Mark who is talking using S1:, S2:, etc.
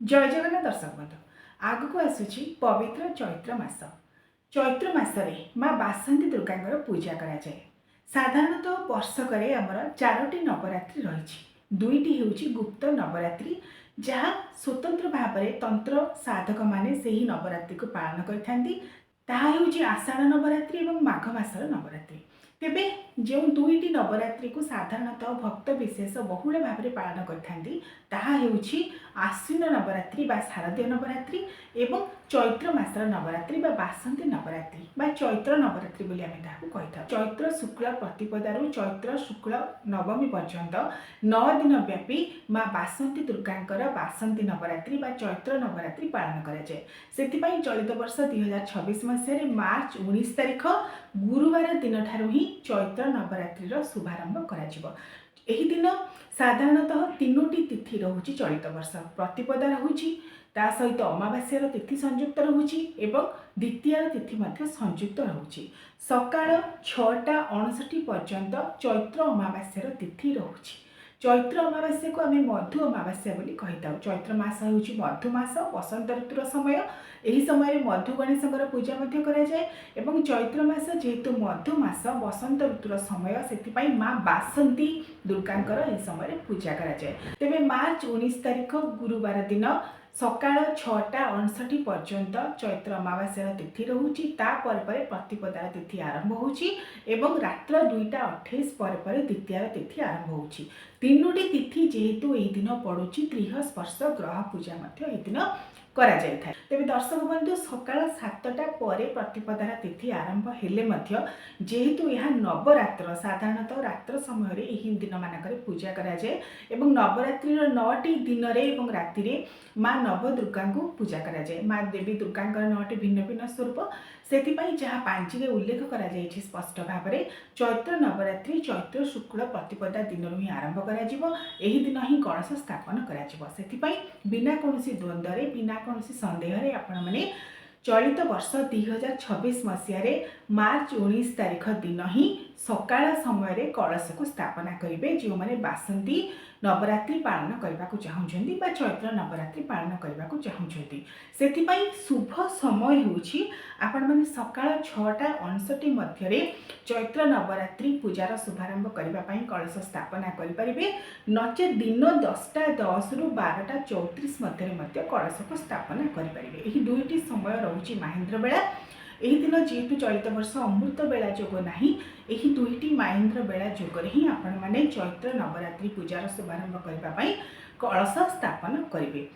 S1: जय जगन्नाथ दर्शक बंधु आगक आसूची पवित्र चैत्र मास। चैत्र मासरे माँ बासंती दुर्गा पूजा कराए। साधारणतः वर्षक आमर 4टी नवरात्रि रही। दुईटी हूँ गुप्त नवरात्रि जहाँ स्वतंत्र भाव में तंत्र साधक माने से नवरात्रि को पालन कर आषाढ़ नवरात्रि और माघ मासर नवरात्रि। तेबे जो दुईटी नवरात्रि को साधारणतः भक्त विशेष बहुल भाव में पालन कर आश्विन नवरात्रि बा शारदीय नवरात्रि एवं चैत्र मासर नवरात्रि बा बासंती नवरात्रि बा चैत्र नवरात्रि बोली आमे ताहाकु कहिथा। चैत्र शुक्ल प्रतिपदारु चैत्र शुक्ल नवमी पर्यंत 9 दिन व्यापी माँ बासंती दुर्गांकर बासंती नवरात्रि बा चैत्र नवरात्रि पालन करा जाए। सेथिपाई चलित वर्ष 2026 मसीह मार्च 19 तारिख गुरुवार दिन ठारू ही चैत्र नवरात्रि शुभारंभ करा जिवो। एही दिन साधारणतः 3टी तिथि रहुची। चलित वर्ष प्रतिपदा रहुची, ता सहित अमावास्यार तिथि संयुक्त रहुची एवं द्वितीय तिथि मध्य संयुक्त रहुची। सकाळ 6:59 पर्यंत चैत्र अमावास्यार तिथि रहुची। चैत्र अमावास्या को आम मधु अमावास्या बोली कहीथा। चैत्र मास हूँ मधु मास, बसंत ऋतुर समय। यही समय मधु गणेशंकर पूजा करा जाए एवं चैत्र मास जेहेतु मधु मास बसंत ऋतुर समय से माँ बासंती दुर्गांकर यह समय पूजा करा जाए। तेबे मार्च 19 तारिख गुरुवार दिन सकाळ 6:59 पर्यंत चैत्र अमावास्यार तिथि रहुची। तापर प्रतिपदार तिथि आरंभ होउची एवं रात्र 2:28 पर द्वितीय तिथि आरंभ होउची। 3टी तिथि जेहेतु एही दिन पड़ुची गृह स्पर्श ग्रह पूजा मध्य एही दिन करा जाय थाए। तेबे दर्शक बंधु सकाळ 7टा पर प्रतिपदार तिथि आरंभ हेले मध्य जेहेतु यह नवरात्र साधारणतः रात्र समय रे एही दिन मानकर पूजा करा जाय एवं नवरात्रि 9टी दिन रे एवं राति रे माँ नवदुर्गा को पूजा करा जाए। माँ देवी दुर्गा 9टी भिन्न भिन्न स्वरूप से जहाँ पांचि उल्लेख करा जायछि स्पष्ट भाव में चैत्र नवरात्रि चैत्र शुक्ल प्रतिपदा दिन ही आरंभ करा जिवो। एही दिन ही कलश स्थापन करा जिवो। सेथिपाई बिना कोनोसी द्वंद्व रे बिना कोनोसी संदेह रे आपण माने चलित वर्ष 2026 मसीह मार्च 19 तारिख दिन ही सकाळ समय रे कलश को स्थापना करेंगे। जो मैंने बासंती नवरात्रि पालन करने को चाहूँगी बा चैत्र नवरात्रि पालन करने को चाहूँगी से शुभ समय होउछि आपण माने सकाळ 6:59 मध्य चैत्र नवरात्रि पूजार शुभारंभ करने कलश स्थापना करें। नचे दिन 10:10 रु 12:34 मध्य कलश को स्थापना करें। यही दुईटी समय रोची महेंद्र बेला। यही दिन जेहेतु चलित वर्ष अमृत बेला जोग नाही, यही दुईटी महेंद्र बेला जोग ही आपण माने चैत्र नवरात्रि पूजार शुभारंभ करने कलश स्थापन करेंगे।